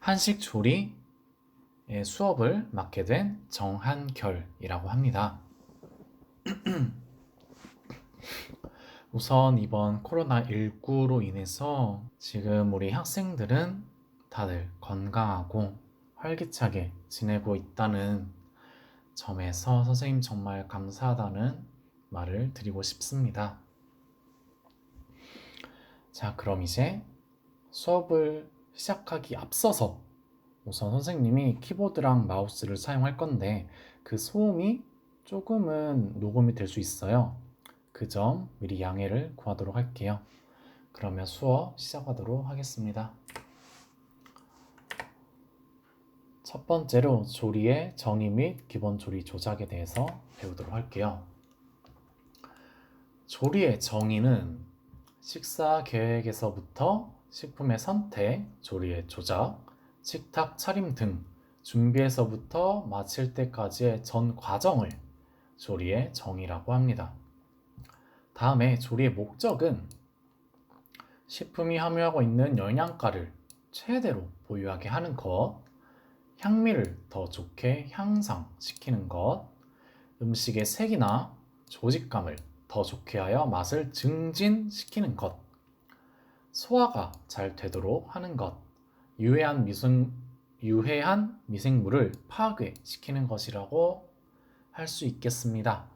한식 조리의 수업을 맡게 된 정한결이라고 합니다. 우선 이번 코로나19로 인해서 지금 우리 학생들은 다들 건강하고 활기차게 지내고 있다는 점에서 선생님 정말 감사하다는 말을 드리고 싶습니다. 자, 그럼 이제 수업을 시작하기 앞서서 우선 선생님이 키보드랑 마우스를 사용할 건데 그 소음이 조금은 녹음이 될 수 있어요. 그 점 미리 양해를 구하도록 할게요. 그러면 수업 시작하도록 하겠습니다. 첫 번째로 조리의 정의 및 기본 조리 조작에 대해서 배우도록 할게요. 조리의 정의는 식사 계획에서부터 식품의 선택, 조리의 조작, 식탁 차림 등 준비에서부터 마칠 때까지의 전 과정을 조리의 정의라고 합니다. 다음에 조리의 목적은 식품이 함유하고 있는 영양가를 최대로 보유하게 하는 것, 향미를 더 좋게 향상시키는 것, 음식의 색이나 조직감을 더 좋게 하여 맛을 증진시키는 것, 소화가 잘 되도록 하는 것, 유해한 미생물을 파괴시키는 것이라고 할 수 있겠습니다.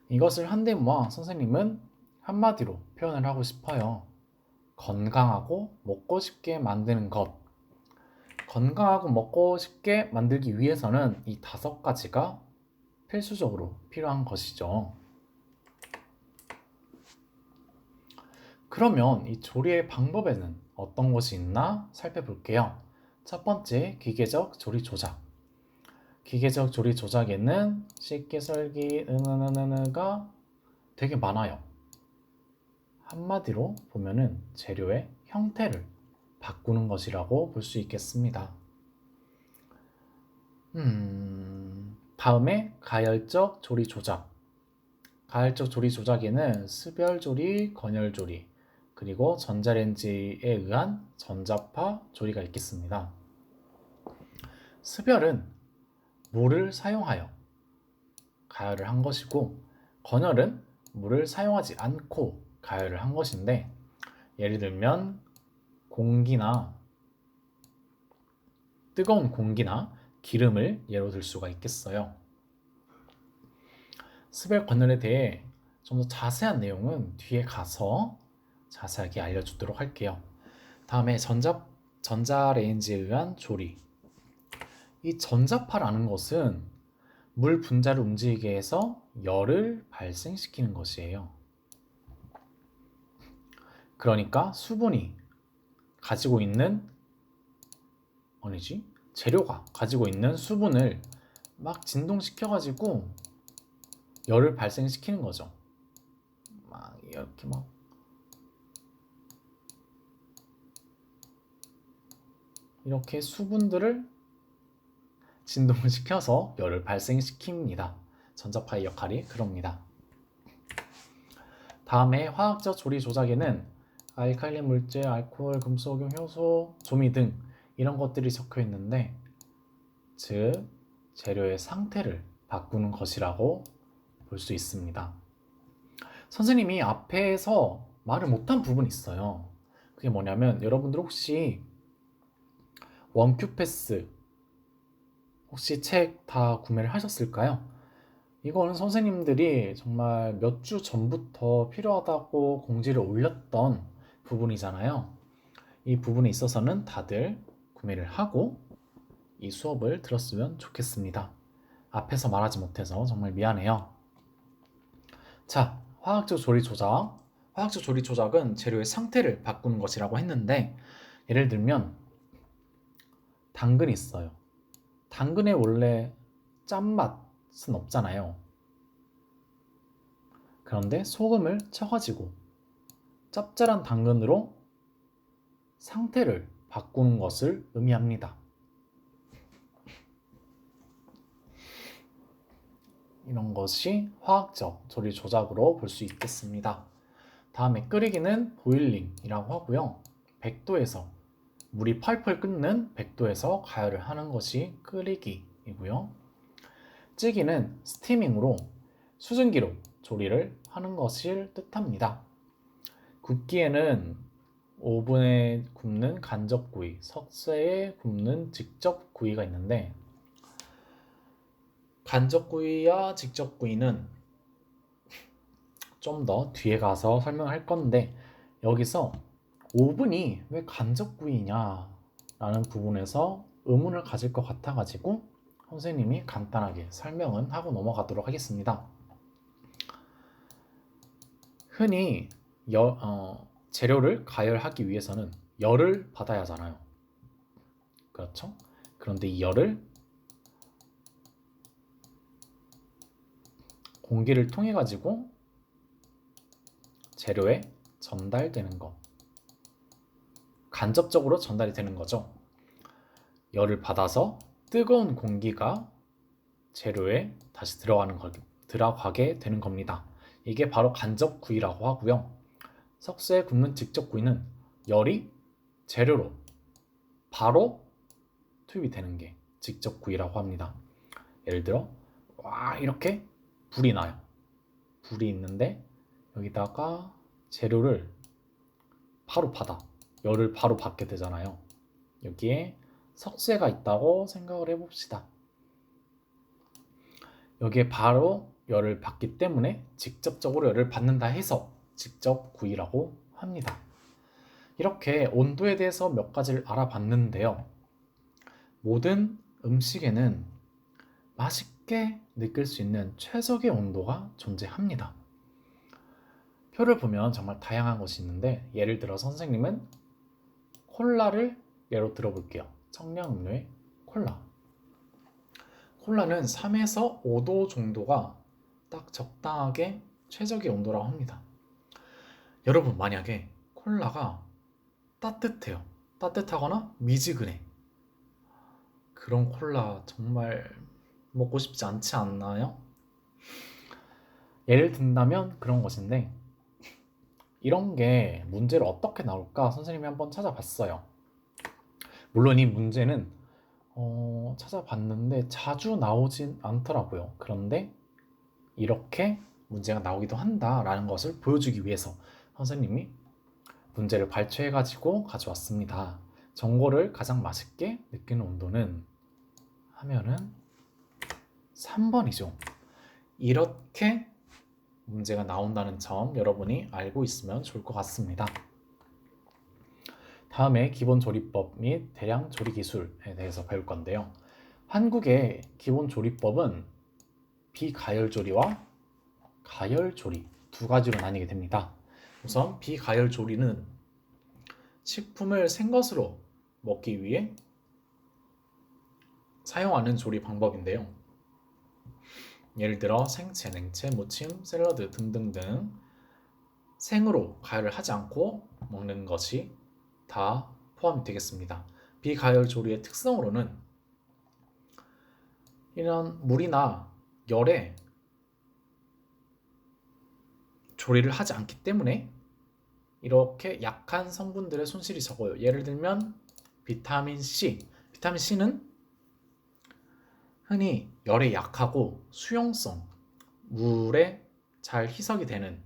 이것을 한데모아 선생님은 한마디로 표현을 하고 싶어요. 건강하고 먹고 싶게 만드는 것. 건강하고 먹고 싶게 만들기 위해서는 이 5가지가 필수적으로 필요한 것이죠. 그러면 이 조리의 방법에는 어떤 것이 있나 살펴볼게요. 첫 번째, 기계적 조리 조작. 기계적 조리 조작에는 식기, 설기, 가 되게 많아요. 한마디로 보면은 재료의 형태를 바꾸는 것이라고 볼 수 있겠습니다. 다음에 가열적 조리 조작. 가열적 조리 조작에는 수별 조리, 건열 조리, 그리고 전자레인지에 의한 전자파 조리가 있겠습니다. 수별은 물을 사용하여 가열을 한 것이고, 건열은 물을 사용하지 않고 가열을 한 것인데, 예를 들면 뜨거운 공기나 기름을 예로 들 수가 있겠어요. 수별 건열에 대해 좀 더 자세한 내용은 뒤에 가서 자세하게 알려주도록 할게요. 다음에 전자레인지에 의한 조리. 이 전자파라는 것은 물 분자를 움직이게 해서 열을 발생시키는 것이에요. 그러니까 재료가 가지고 있는 수분을 막 진동시켜가지고 열을 발생시키는 거죠. 이렇게 수분들을 진동을 시켜서 열을 발생시킵니다. 전자파의 역할이 그럽니다. 다음에 화학적 조리 조작에는 알칼리 물질, 알코올, 금속용, 효소, 조미 등 이런 것들이 적혀 있는데, 즉 재료의 상태를 바꾸는 것이라고 볼 수 있습니다. 선생님이 앞에서 말을 못한 부분이 있어요. 그게 뭐냐면, 여러분들 혹시 원큐 패스 혹시 책 다 구매를 하셨을까요? 이거는 선생님들이 정말 몇 주 전부터 필요하다고 공지를 올렸던 부분이잖아요. 이 부분에 있어서는 다들 구매를 하고 이 수업을 들었으면 좋겠습니다. 앞에서 말하지 못해서 정말 미안해요. 자, 화학적 조리 조작. 화학적 조리 조작은 재료의 상태를 바꾸는 것이라고 했는데, 예를 들면 당근이 있어요. 당근에 원래 짠맛은 없잖아요. 그런데 소금을 쳐가지고 짭짤한 당근으로 상태를 바꾸는 것을 의미합니다. 이런 것이 화학적 조리 조작으로 볼 수 있겠습니다. 다음에 끓이기는 보일링이라고 하고요. 100도에서 물이 펄펄 끓는 100도에서 가열을 하는 것이 끓이기이고요. 찌기는 스티밍으로 수증기로 조리를 하는 것을 뜻합니다. 굽기에는 오븐에 굽는 간접구이, 석쇠에 굽는 직접구이가 있는데 간접구이와 직접구이는 좀 더 뒤에 가서 설명할 건데 여기서 오븐이 왜 간접구이냐 라는 부분에서 의문을 가질 것 같아가지고 선생님이 간단하게 설명은 하고 넘어가도록 하겠습니다. 흔히 재료를 가열하기 위해서는 열을 받아야 하잖아요. 그렇죠? 그런데 이 열을 공기를 통해 가지고 재료에 전달되는 것, 간접적으로 전달이 되는 거죠. 열을 받아서 뜨거운 공기가 재료에 다시 들어가게 되는 겁니다. 이게 바로 간접구이라고 하고요. 석쇠에 굽는 직접구이는 열이 재료로 바로 투입이 되는 게 직접구이라고 합니다. 예를 들어 이렇게 불이 나요. 불이 있는데 여기다가 재료를 바로 받아 열을 바로 받게 되잖아요. 여기에 석쇠가 있다고 생각을 해봅시다. 여기에 바로 열을 받기 때문에 직접적으로 열을 받는다 해서 직접구이라고 합니다. 이렇게 온도에 대해서 몇 가지를 알아봤는데요. 모든 음식에는 맛있게 느낄 수 있는 최적의 온도가 존재합니다. 표를 보면 정말 다양한 것이 있는데 예를 들어 선생님은 콜라를 예로 들어볼게요. 청량음료의 콜라. 콜라는 3에서 5도 정도가 딱 적당하게 최적의 온도라고 합니다. 여러분 만약에 콜라가 따뜻해요. 따뜻하거나 미지근해. 그런 콜라 정말 먹고 싶지 않지 않나요? 예를 든다면 그런 것인데 이런 게 문제를 어떻게 나올까 선생님이 한번 찾아봤어요. 물론 이 문제는 찾아봤는데 자주 나오진 않더라고요. 그런데 이렇게 문제가 나오기도 한다라는 것을 보여주기 위해서 선생님이 문제를 발췌해가지고 가져왔습니다. 전골을 가장 맛있게 느끼는 온도는 하면은 3번이죠. 이렇게 문제가 나온다는 점 여러분이 알고 있으면 좋을 것 같습니다. 다음에 기본 조리법 및 대량 조리 기술에 대해서 배울 건데요. 한국의 기본 조리법은 비가열 조리와 가열 조리 두 가지로 나뉘게 됩니다. 우선 비가열 조리는 식품을 생것으로 먹기 위해 사용하는 조리 방법인데요. 예를 들어 생채, 냉채, 무침, 샐러드 등등등 생으로 가열을 하지 않고 먹는 것이 다 포함이 되겠습니다. 비가열 조리의 특성으로는 이런 물이나 열에 조리를 하지 않기 때문에 이렇게 약한 성분들의 손실이 적어요. 예를 들면 비타민 C. 비타민 C는 흔히 열에 약하고 수용성, 물에 잘 희석이 되는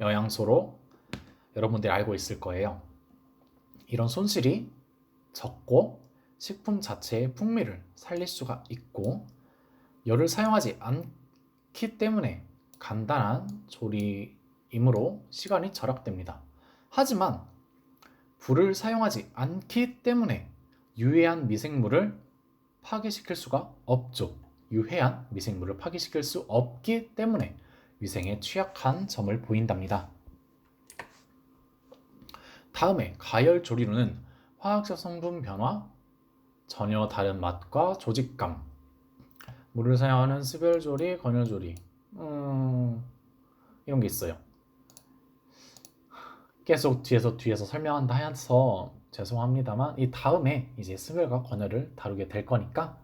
영양소로 여러분들이 알고 있을 거예요. 이런 손실이 적고 식품 자체의 풍미를 살릴 수가 있고 열을 사용하지 않기 때문에 간단한 조리이므로 시간이 절약됩니다. 하지만 불을 사용하지 않기 때문에 유해한 미생물을 파괴시킬 수가 없죠. 유해한 미생물을 파괴시킬 수 없기 때문에 위생에 취약한 점을 보인답니다. 다음에 가열 조리로는 화학적 성분 변화, 전혀 다른 맛과 조직감, 물을 사용하는 수별 조리, 건열 조리 이런 게 있어요. 계속 뒤에서 설명한다 해서 죄송합니다만 이 다음에 이제 수별과 건열을 다루게 될 거니까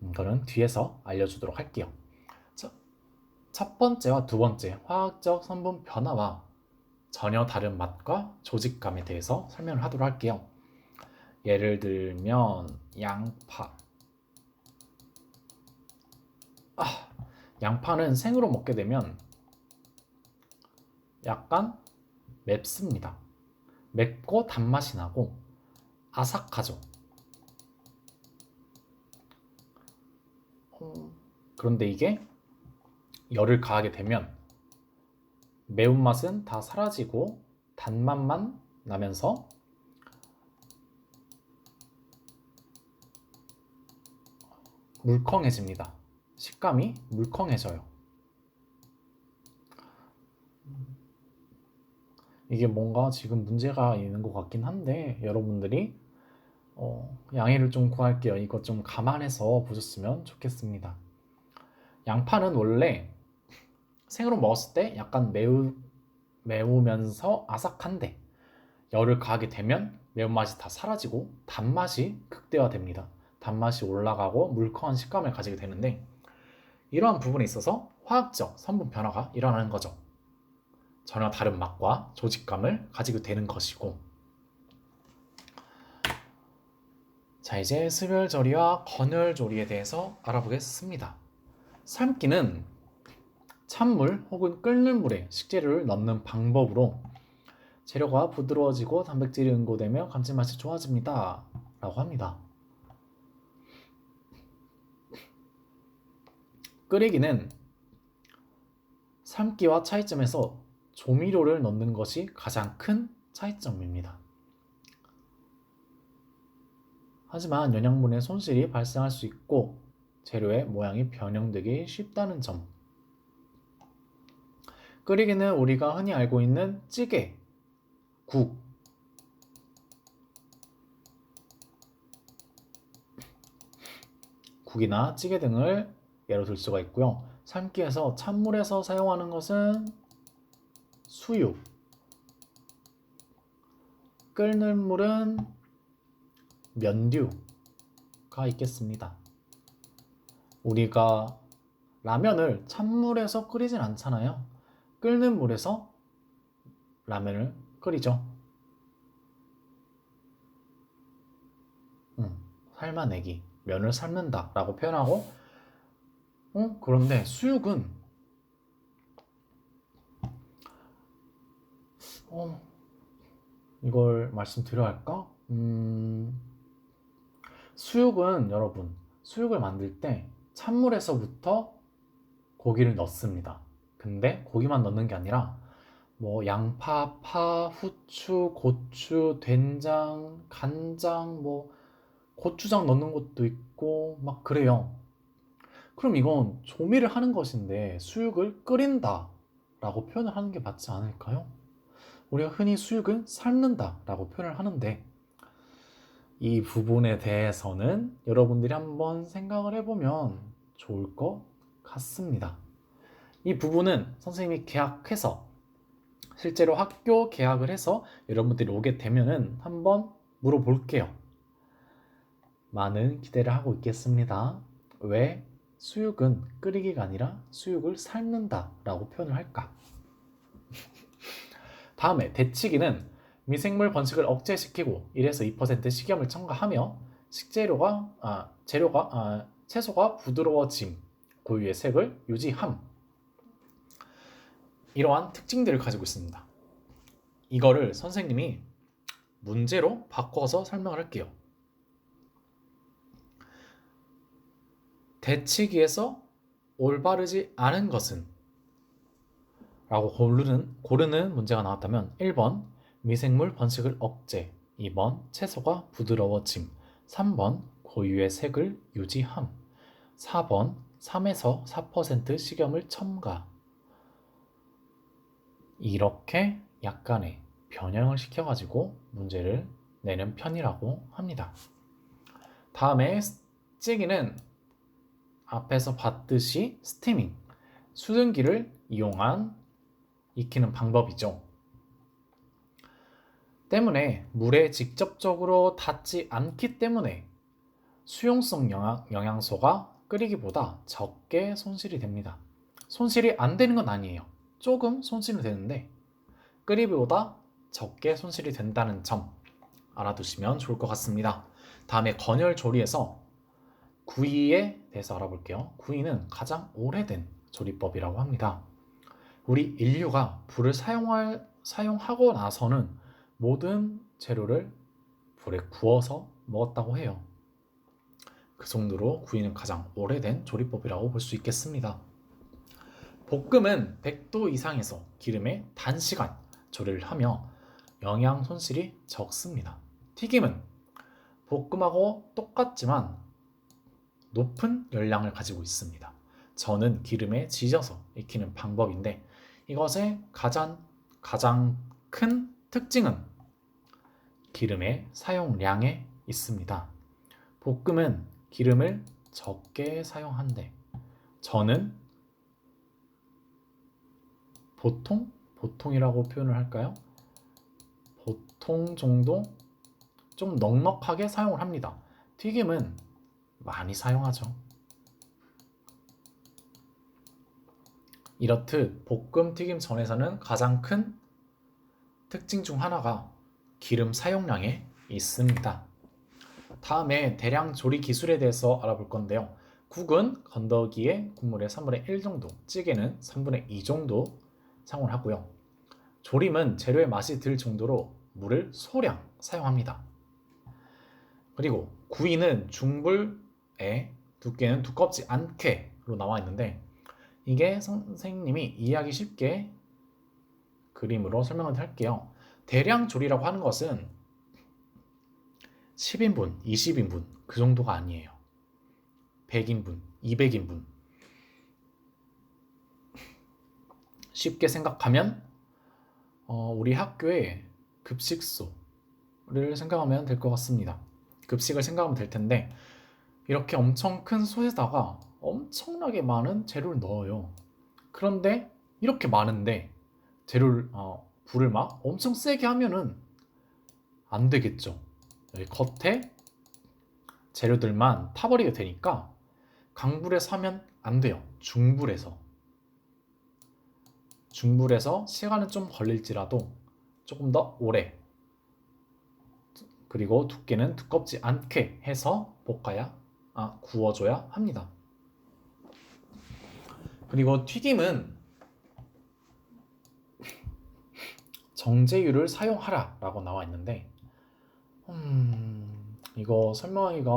그거는 뒤에서 알려주도록 할게요. 첫 번째와 두 번째 화학적 성분 변화와 전혀 다른 맛과 조직감에 대해서 설명을 하도록 할게요. 예를 들면 양파. 양파는 생으로 먹게 되면 약간 맵습니다. 맵고 단맛이 나고 아삭하죠. 그런데 이게 열을 가하게 되면 매운맛은 다 사라지고 단맛만 나면서 물컹해집니다. 식감이 물컹해져요. 이게 뭔가 지금 문제가 있는 것 같긴 한데 여러분들이 양해를 좀 구할게요. 이거 좀 감안해서 보셨으면 좋겠습니다. 양파는 원래 생으로 먹었을 때 약간 매우면서 아삭한데 열을 가하게 되면 매운맛이 다 사라지고 단맛이 극대화됩니다. 단맛이 올라가고 물컹한 식감을 가지게 되는데 이러한 부분에 있어서 화학적 성분 변화가 일어나는 거죠. 전혀 다른 맛과 조직감을 가지게 되는 것이고, 자, 이제 스별조리와 건열조리에 대해서 알아보겠습니다. 삶기는 찬물 혹은 끓는 물에 식재료를 넣는 방법으로 재료가 부드러워지고 단백질이 응고되며 감칠맛이 좋아집니다 라고 합니다. 끓이기는 삶기와 차이점에서 조미료를 넣는 것이 가장 큰 차이점입니다. 하지만 영양분의 손실이 발생할 수 있고 재료의 모양이 변형되기 쉽다는 점. 끓이기는 우리가 흔히 알고 있는 찌개, 국, 국이나 찌개 등을 예로 들 수가 있고요. 삶기에서 찬물에서 사용하는 것은 수육, 끓는 물은 면류가 있겠습니다. 우리가 라면을 찬물에서 끓이진 않잖아요. 끓는 물에서 라면을 끓이죠. 삶아내기, 면을 삶는다 라고 표현하고, 그런데 수육은 이걸 말씀드려야 할까? 수육은 여러분, 수육을 만들 때 찬물에서부터 고기를 넣습니다. 근데 고기만 넣는 게 아니라 뭐 양파, 파, 후추, 고추, 된장, 간장, 뭐 고추장 넣는 것도 있고 막 그래요. 그럼 이건 조미를 하는 것인데 수육을 끓인다 라고 표현을 하는 게 맞지 않을까요? 우리가 흔히 수육은 삶는다 라고 표현을 하는데 이 부분에 대해서는 여러분들이 한번 생각을 해보면 좋을 것 같습니다. 이 부분은 선생님이 계약해서 실제로 학교 계약을 해서 여러분들이 오게 되면은 한번 물어볼게요. 많은 기대를 하고 있겠습니다. 왜 수육은 끓이기가 아니라 수육을 삶는다 라고 표현을 할까? 다음에 데치기는 미생물 번식을 억제시키고 1에서 2% 식염을 첨가하며 채소가 부드러워짐, 고유의 색을 유지함. 이러한 특징들을 가지고 있습니다. 이거를 선생님이 문제로 바꿔서 설명을 할게요. 데치기에서 올바르지 않은 것은? 라고 고르는 문제가 나왔다면 1번 미생물 번식을 억제, 2번 채소가 부드러워짐, 3번 고유의 색을 유지함, 4번 3에서 4% 식염을 첨가. 이렇게 약간의 변형을 시켜가지고 문제를 내는 편이라고 합니다. 다음에 찌기는 앞에서 봤듯이 스티밍, 수증기를 이용한 익히는 방법이죠. 때문에 물에 직접적으로 닿지 않기 때문에 수용성 영양소가 끓이기보다 적게 손실이 됩니다. 손실이 안 되는 건 아니에요. 조금 손실은 되는데 끓이기보다 적게 손실이 된다는 점 알아두시면 좋을 것 같습니다. 다음에 건열 조리에서 구이에 대해서 알아볼게요. 구이는 가장 오래된 조리법이라고 합니다. 우리 인류가 불을 사용하고 나서는 모든 재료를 불에 구워서 먹었다고 해요. 그 정도로 구이는 가장 오래된 조리법이라고 볼 수 있겠습니다. 볶음은 100도 이상에서 기름에 단시간 조리를 하며 영양 손실이 적습니다. 튀김은 볶음하고 똑같지만 높은 열량을 가지고 있습니다. 저는 기름에 지져서 익히는 방법인데 이것의 가장 큰 특징은 기름의 사용량에 있습니다. 볶음은 기름을 적게 사용한대 저는 보통이라고 표현을 할까요? 보통 정도 좀 넉넉하게 사용을 합니다. 튀김은 많이 사용하죠. 이렇듯 볶음 튀김 전에서는 가장 큰 특징 중 하나가 기름 사용량에 있습니다. 다음에 대량 조리 기술에 대해서 알아볼 건데요. 국은 건더기에 국물의 3분의 1 정도, 찌개는 3분의 2 정도 사용을 하고요. 조림은 재료의 맛이 들 정도로 물을 소량 사용합니다. 그리고 구이는 중불에 두께는 두껍지 않게로 나와 있는데 이게 선생님이 이해하기 쉽게 그림으로 설명을 할게요. 대량 조리라고 하는 것은 10인분, 20인분 그 정도가 아니에요. 100인분, 200인분 쉽게 생각하면 우리 학교의 급식소를 생각하면 될 것 같습니다. 급식을 생각하면 될 텐데 이렇게 엄청 큰 솥에다가 엄청나게 많은 재료를 넣어요. 그런데 이렇게 많은데 재료를 불을 막 엄청 세게 하면은 안 되겠죠. 여기 겉에 재료들만 타버리게 되니까 강불에서 하면 안 돼요. 중불에서 시간은 좀 걸릴지라도 조금 더 오래 그리고 두께는 두껍지 않게 해서 구워줘야 합니다. 그리고 튀김은 정제유를 사용하라 라고 나와 있는데 이거 설명하기가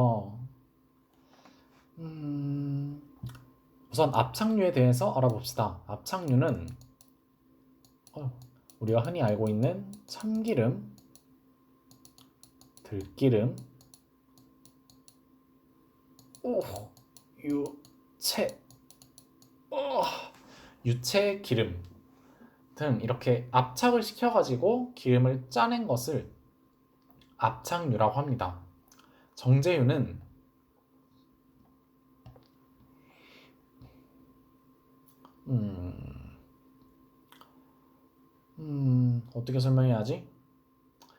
우선 압착유에 대해서 알아봅시다. 압착유는 우리가 흔히 알고 있는 참기름, 들기름, 유채 기름 등 이렇게 압착을 시켜가지고 기름을 짜낸 것을 압착유라고 합니다. 정제유는 어떻게 설명해야지?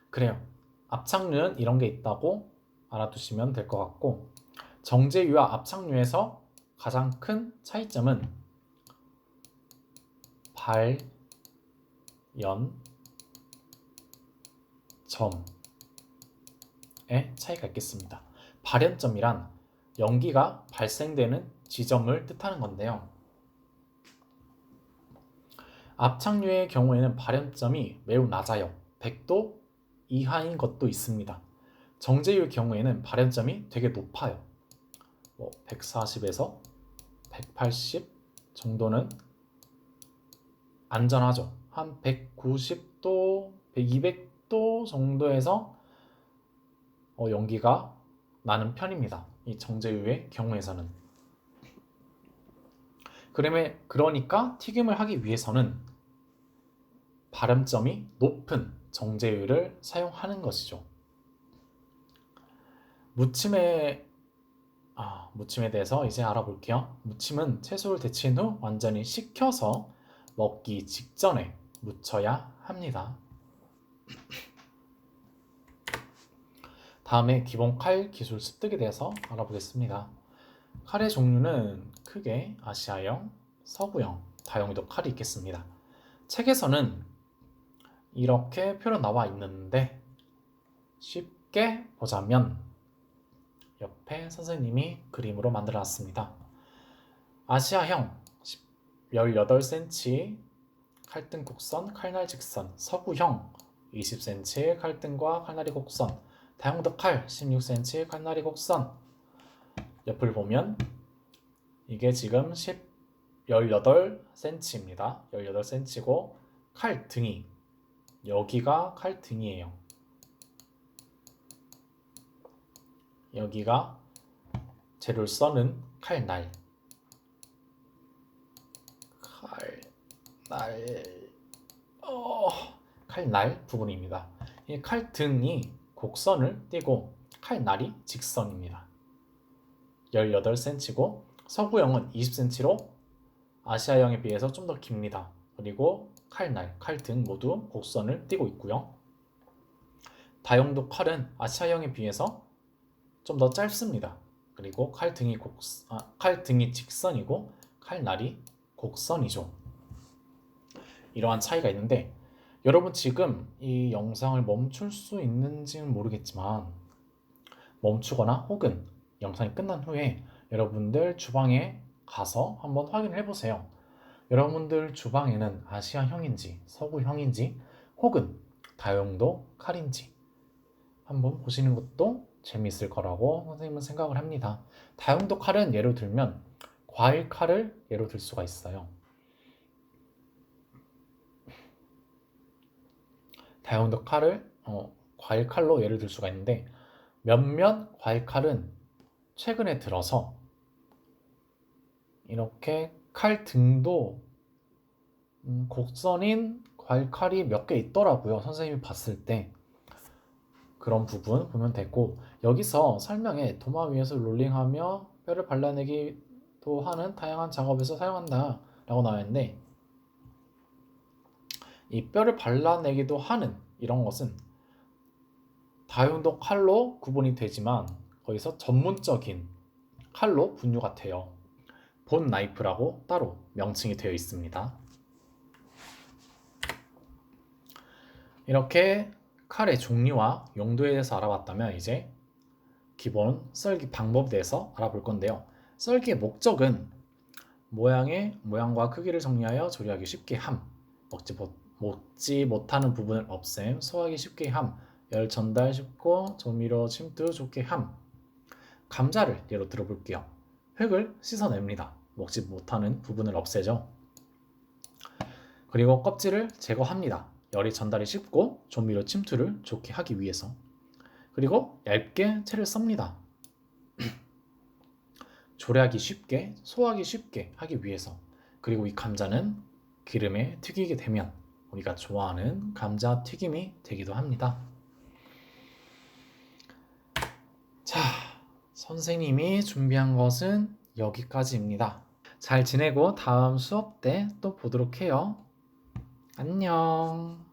그래요. 압착유는 이런 게 있다고 알아두시면 될 것 같고 정제유와 압착유에서 가장 큰 차이점은 발연점의 차이가 있겠습니다. 발연점이란 연기가 발생되는 지점을 뜻하는 건데요. 압착유의 경우에는 발연점이 매우 낮아요. 100도 이하인 것도 있습니다. 정제유의 경우에는 발연점이 되게 높아요. 140에서 180 정도는 안전하죠. 한 190도, 200도 정도에서 연기가 나는 편입니다. 이 정제유의 경우에서는. 그러니까 튀김을 하기 위해서는 발연점이 높은 정제유를 사용하는 것이죠. 무침에 대해서 이제 알아볼게요. 무침은 채소를 데친 후 완전히 식혀서 먹기 직전에 무쳐야 합니다. 다음에 기본 칼 기술 습득에 대해서 알아보겠습니다. 칼의 종류는 크게 아시아형, 서구형, 다용도 칼이 있겠습니다. 책에서는 이렇게 표로 나와 있는데 쉽게 보자면 옆에 선생님이 그림으로 만들어 놨습니다. 아시아형 18cm 칼등 곡선, 칼날 직선, 서구형 20cm 칼등과 칼날이 곡선, 다용도 칼 16cm 칼날이 곡선. 옆을 보면 이게 지금 18cm입니다. 18cm고 칼등이 여기가 칼등이에요. 여기가 재료를 써는 칼날. 칼날 부분입니다. 이 칼등이 곡선을 띄고 칼날이 직선입니다. 18cm고 서구형은 20cm로 아시아형에 비해서 좀 더 깁니다. 그리고 칼날, 칼등 모두 곡선을 띄고 있고요. 다용도 칼은 아시아형에 비해서 좀 더 짧습니다. 그리고 칼등이 직선이고 칼날이 곡선이죠. 이러한 차이가 있는데 여러분 지금 이 영상을 멈출 수 있는지는 모르겠지만 멈추거나 혹은 영상이 끝난 후에 여러분들 주방에 가서 한번 확인을 해보세요. 여러분들 주방에는 아시아형인지 서구형인지 혹은 다용도 칼인지 한번 보시는 것도 재미있을 거라고 선생님은 생각을 합니다. 다용도 칼은 예로 들면 과일 칼을 예로 들 수가 있어요. 다용도 칼을 과일 칼로 예를 들 수가 있는데 몇몇 과일 칼은 최근에 들어서 이렇게 칼 등도 곡선인 과일 칼이 몇 개 있더라고요. 선생님이 봤을 때 그런 부분 보면 되고, 여기서 설명에 도마 위에서 롤링하며 뼈를 발라내기도 하는 다양한 작업에서 사용한다 라고 나와 있는데, 이 뼈를 발라내기도 하는 이런 것은 다용도 칼로 구분이 되지만 거기서 전문적인 칼로 분류가 돼요. 본 나이프라고 따로 명칭이 되어 있습니다. 이렇게 칼의 종류와 용도에 대해서 알아봤다면 이제 기본 썰기 방법에 대해서 알아볼 건데요. 썰기의 목적은 모양과 크기를 정리하여 조리하기 쉽게 함, 먹지 못하는 부분을 없앰, 소화하기 쉽게 함, 열 전달 쉽고 조미료 침투 좋게 함. 감자를 예로 들어볼게요. 흙을 씻어냅니다. 먹지 못하는 부분을 없애죠. 그리고 껍질을 제거합니다. 열이 전달이 쉽고 조미료 침투를 좋게 하기 위해서. 그리고 얇게 채를 썹니다. 조리하기 쉽게, 소화하기 쉽게 하기 위해서. 그리고 이 감자는 기름에 튀기게 되면 우리가 좋아하는 감자 튀김이 되기도 합니다. 자, 선생님이 준비한 것은 여기까지입니다. 잘 지내고 다음 수업 때 또 보도록 해요. 안녕.